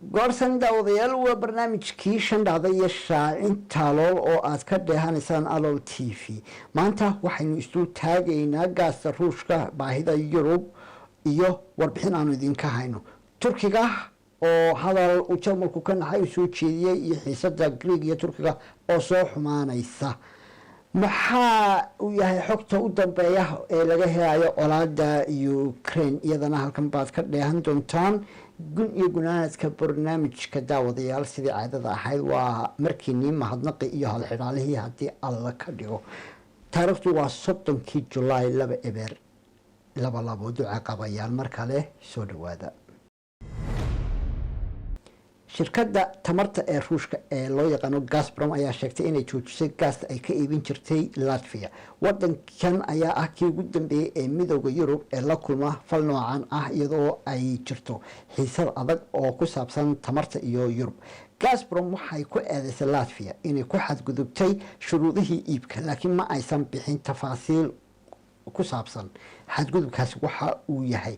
goorsan daawadayaal waa barnaamijkii shan dhacda iyo shaacinta alool oo aad ka dheehanaysaan alool t v maanta waxaynu isu taagaynaa gaasta ruushka baahida yurub iyo warbixin aanu idinka hayno turkiga oo hadal uu jarmalku ka naxay u soo jeediyey iyo xiisada greeg iyo turkiga oo soo xumaanaysa maxaa uu yahay xogta u dambeeya ee laga helayo colaada Ukraine iyadana halkan baad ka dheehan doontaan gun iyo gunaanadka barnaamijka daawadayaal sidii caadada ahayd waa markiinii mahadnaqi iyo halxidhaalihii haddii alla ka dhigo taariikhdu waa 30 July 2 eber labo duca qabayaan mar kale soo dhawaada shirkadda tamarta ee ruushka ee loo yaqaano Gazprom ayaa sheegtay inay joojisay gaasta ay ka iibin jirtay Latvia wadankan ayaa ah kii ugu dambeeyay ee midowga Yurub ee la kulma fal noocan ah iyadoo ay jirto xiisad adag oo ku saabsan tamarta iyo Yurub Gazprom waxay ku eedeysay Latvia inay ku xadgudubtay shuruudihii iibka laakiin ma aysan bixin tafaasiil ku saabsan xadgudubkaasi waxa uu yahay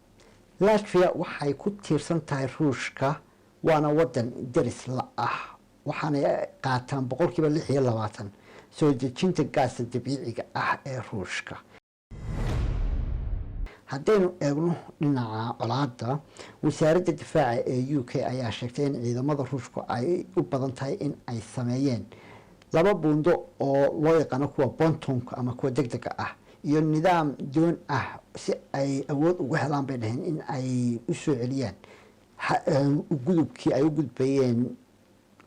Latvia waxay ku tiirsan tahay ruushka waana wadan daris la ah waxaana qaataan 26% soo dejinta gaasta dabiiciga ah ee ruushka haddaynu eegno dhinaca colaada wasaaradda difaaca ee UK ayaa sheegtay in ciidamada ruushka ay u badan tahay in ay sameeyeen laba buundo oo loo yaqaano kuwa pontonka ama kuwa degdega ah iyo nidaam doon ah si ay awood ugu helaan bay dhaheen in ay u soo celiyaan gudubkii ay u gudbayeen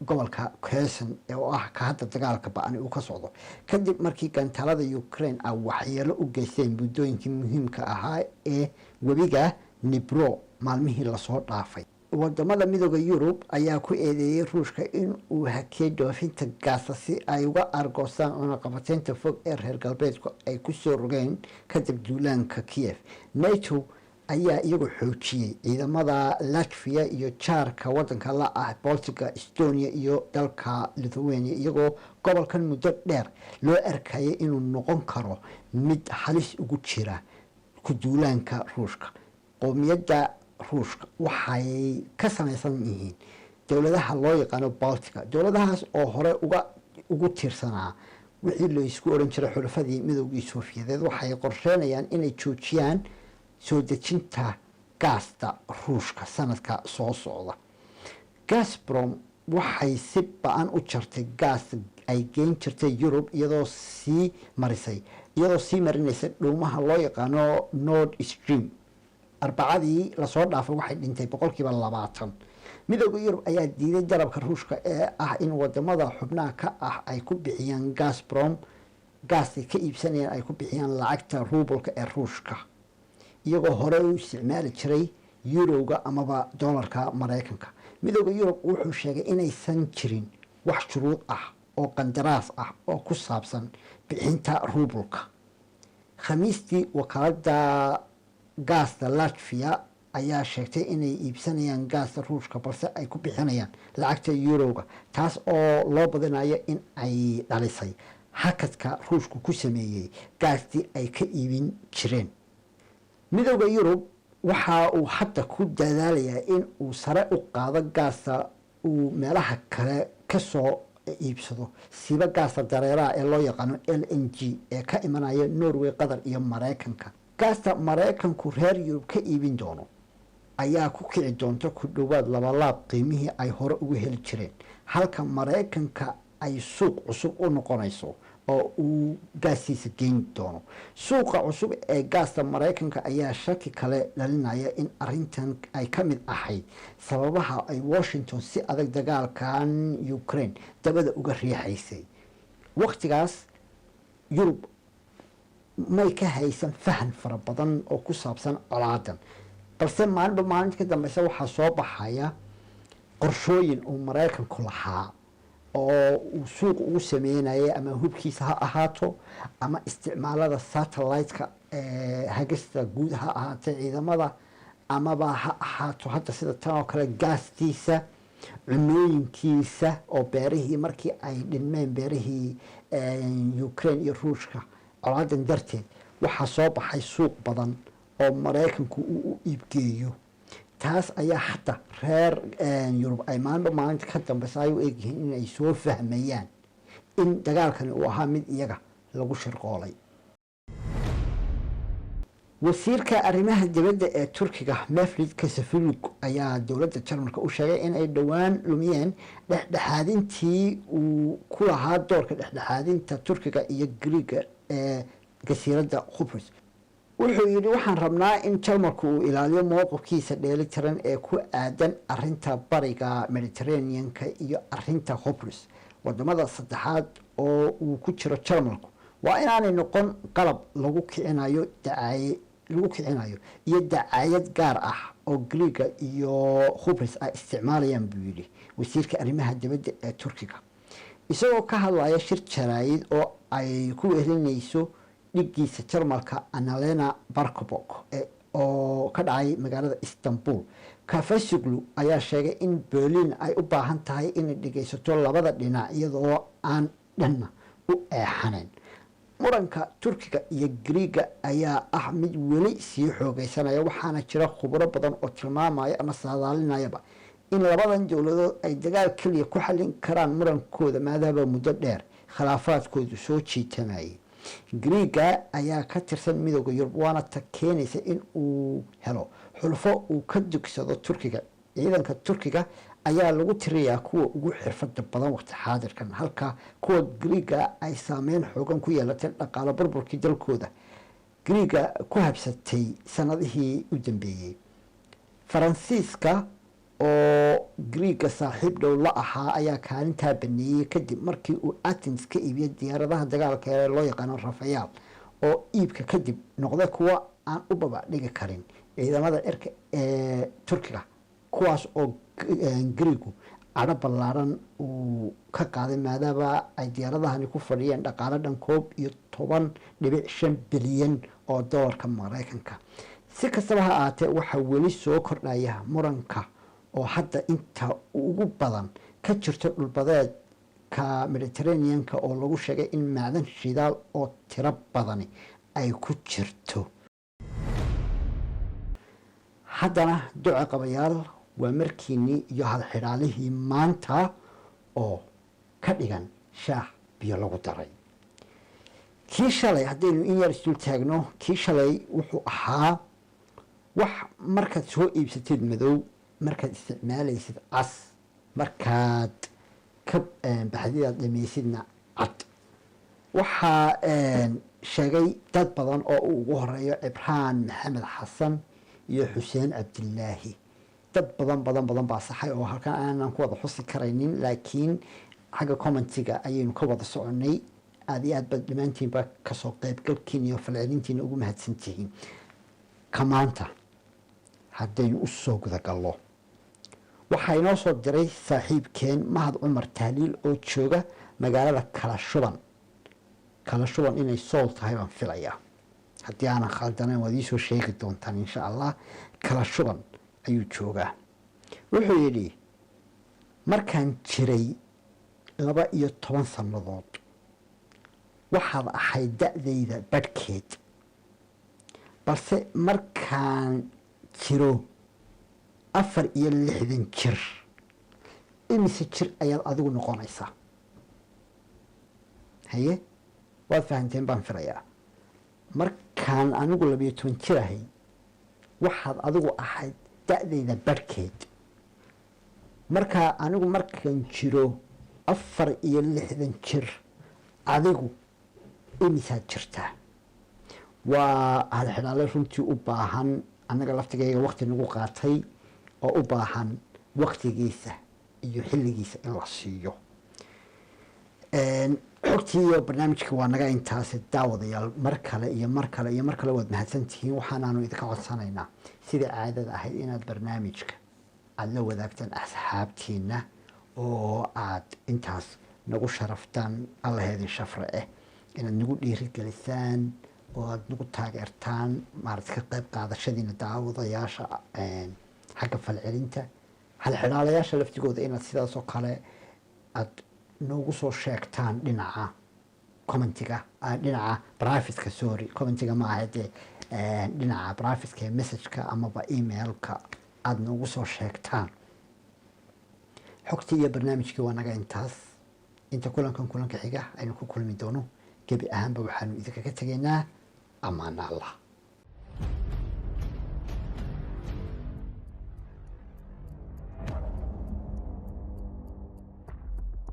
gobolka Kherson oo ah ka hadda dagaalka ba'an uu ka socdo kadib markii gantalada Ukraine ay waxyeelo u geysteen buddooyinkii muhiimka ahaa ee webiga Dnipro maalmihii la soo dhaafay wadamada midowga Yurub ayaa ku eedeeyay ruushka in uu hakiyay dhoofinta gaasta si ay uga argoostaan cunaqabateynta fog ee reer galbeedku ay ku soo rogeen kadib duulaanka Kiev NATO ayaa iyagu xoojiyay ciidamada Latvia iyo jaarka wadanka la ah Baltica Estonia iyo dalka Lithuania iyagoo gobolkan muddo dheer loo arkayay inuu noqon karo mid halis ugu jira ku duulaanka ruushka qoomiyadda ruushka waxay ka samaysan yihiin dowladaha loo yaqaano Baltica dowladahaas oo hore ugu tiirsanaa wixii la isku oran jiray xulafadii midowgii Soofiyeed waxay qorsheynayaan inay joojiyaan soo dejinta gaasta ruushka sanadka soo socda Gazprom waxay si ba'an u jartay gaas ay geyn jirtay Yurub iyadoo sii marinaysa dhuumaha loo yaqaano Nord Stream arbacadii la soo dhaafay waxay dhintay 20% midowga Yurub ayaa diiday dalabka ruushka ee ah in wadamada xubnaha ka ah ay ku bixiyaan Gazprom gaasta ka iibsanayaan ay ku bixiyaan lacagta rubalka ee ruushka iyagoo hore u isticmaali jiray Eurooga amaba dollarka Mareykanka midowga Yurub wuxuu sheegay inaysan jirin wax shuruud ah oo qandaraas ah oo ku saabsan bixinta rubalka khamiistii wakaaladda gaasta Latvia ayaa sheegtay inay iibsanayaan gaasta ruushka balse ay ku bixinayaan lacagta Eurooga taas oo loo badinayo in ay dhalisay hakadka ruushku ku sameeyay gaastii ay ka iibin jireen midowga Yurub waxa uu hadda ku dadaalayaa in uu sare u qaado gaasta uu meelaha kale ka soo iibsado siba gaasta dareeraha ee loo yaqaano LNG ee ka imanaya Norway Qatar iyo Mareykanka gaasta Mareykanku reer Yurub ka iibin doono ayaa ku kici doonta ku dhawaad laab qiimihii ay hore ugu heli jireen halka Mareykanka ay suuq cusub u noqonayso oo uu gaasiisa geyn doono suuqa cusub ee gaasta Mareykanka ayaa shaki kale dhalinaya in arintan ay ka mid ahayd sababaha ay Washington si adag dagaalkan Ukraine dabada uga riixaysay waqtigaas Yurub may ka haysan fahan fara badan oo ku saabsan colaadan balse maalinta ka dambaysa waxaa soo baxaya qorshooyin uu Mareykanku lahaa oo uu suuq ugu sameynayay ama hubkiisa ha ahaato ama isticmaalada satellite-ka hagista guud ha ahaatee ciidamada amaba ha ahaato hadda sida tan oo kale gaastiisa cunooyinkiisa oo beerihii markii ay dhinmeen beerihii Ukraine iyo Ruushka colaadan darteed waxaa soo baxay suuq badan oo Mareykanku uu u iibgeeyo taas ayaa hadda reer yurub ay maalinba maalinta ka dambeysa ay u egyihiin inay soo fahmayaan in dagaalkani uu ahaa mid iyaga lagu shirqoolay. wasiirka arrimaha dibadda ee turkiga mevlut cavusoglu ayaa dowladda jarmalka u sheegay in ay dhowaan lumiyeen dhexdhexaadintii uu ku lahaa doorka dhexdhexaadinta turkiga iyo griiga ee jasiiradda Qubrus. wuxuu yidhi waxaan rabnaa in jarmalku uu ilaaliyo mowqifkiisa dheelitiran ee ku aadan arinta bariga mediterranean-ka iyo arinta Qubrus. wadamada saddexaad oo uu ku jiro jarmalku waa inaanay noqon qalab lagu kicinayo iyo dacaayad gaar ah oo griiga iyo Qubrus ay isticmaalayaan buu yidhi wasiirka arrimaha dibadda ee turkiga, isagoo ka hadlaya shir jaraa'id oo ay ku wehelinayso dhigiisa jarmalka Annalena Baerbock oo ka dhacay magaalada Istanbul. Cavusoglu ayaa sheegay in Berlin ay u baahan tahay inay dhegeysato labada dhinac iyadoo aan dhanna u eexanayn. muranka turkiga iyo griiga ayaa ah mid weli sii xoogeysanaya, waxaana jira khubaro badan oo tilmaamaya ama saadaalinayaba in labadan dowladood ay dagaal keliya ku xallin karaan murankooda maadaama muddo dheer khilaafaadkoodu soo jiitamayay. griiga ayaa ka tirsan midooda yurub waana ta keenaysa in uu helo xulfo uu ka dugsado turkiga. ciidanka turkiga ayaa lagu tiriyaa kuwa ugu xirfada badan waqti xaadirkan, halka kuwa griiga ay saameyn xoogan ku yeelatay dhaqaale burburkii dalkooda griiga ku habsatay sanadihii u dambeeyey. faransiiska oo griiga saaxiib dhow la ahaa ayaa kaalintaa baneeyey kadib markii uu Athens ka iibiyey diyaaradaha dagaalka ee loo yaqaano Rafael oo iibka kadib noqday kuwa aan u babacdhigi karin ciidamada cirka ee turkiga, kuwaas oo griigu cadho ballaaran uu ka qaaday maadaama ay diyaaradahani ku fadhiyeen dhaqaale dhan 11.5 bilyan oo doolarka Mareykanka. si kastaba ha ahaatee waxaa weli soo kordhaya muranka oo hadda inta ugu badan ka jirto dhulbadeedka Mediterranean-ka oo lagu sheegay in macdan shidaal oo tiro badani ay ku jirto. haddana duco qabayaal waa markiinii iyo halxidhaalihii maanta oo ka dhigan shaah biyo lagu daray. kii shalay haddaynu in yar isdul taagno, kii shalay wuxuu ahaa wax markaad soo iibsatid madow, markaad isticmaalaysid cas, markaad ka baxdidaad dhamaysidna cad. waxaa sheegay dad badan oo uu ugu horeeyo cibraan maxamed xasan iyo xuseen cabdilaahi. dad badan baa saxay oo halkan aanan ku wada xusi karaynin, laakiin xagga commentiga ayaynu ka wada soconay. aad iyo aad baad dhammaantiinba kasoo qaybgalkiin iyo falcelintiina ugu mahadsantihiin. kamaanta haddaynu u soo gudagallo, waxaa inoo soo diray saaxiibkeen mahad cumar tahliil oo jooga magaalada kala shuban inay sool tahay baan filayaa, haddii aanan khaldanayn waad iisoo sheegi doontaan insha allah. kala shuban ayuu joogaa. wuxuu yidhi markaan jiray 12 sannadood waxaad ahayd da-dayda badhkeed, balse markaan jiro 64 jir imise jir ayaad adigu noqonaysaa? haye waad fahanteen baan filayaa. markaan anigu 12 jir ahay waxaad adigu ahayd da-dayda badhkeed, markaa anigu markaan jiro 64 jir adigu imisaad jirtaa? waa halxidhaale runtii u baahan, annaga laftigayga waqti nagu qaatay oo u baahan waqtigiisa iyo xilligiisa in la siiyo. xogtii iyo barnaamijka waa naga intaasi daawadayaal. mar kale waad mahadsantihiin. waxaanaanu idinka codsanaynaa sida caadada ahayd inaad barnaamijka aada la wadaagtaan asxaabtiina oo aad intaas nagu sharaftaan. allaheedin shafre inaad nagu dhiirigelisaan oo aada nagu taageertaan ka qayb qaadashadiina daawadayaasha xagga falcelinta. halxidhaalayaasha laftigooda inaad sidaas oo kale aada noogu soo sheegtaan dhinaca commentiga, dhinaca brafidka, sorry commentiga ma aha dee dhinaca brafidka ee messageka amaba emailka aada noogu soo sheegtaan. xogtii iyo barnaamijkii waa naga intaas. inta kulanka xiga aynu ku kulmi doono gebi ahaanba waxaanu idinkaga tegaynaa ammaana allah.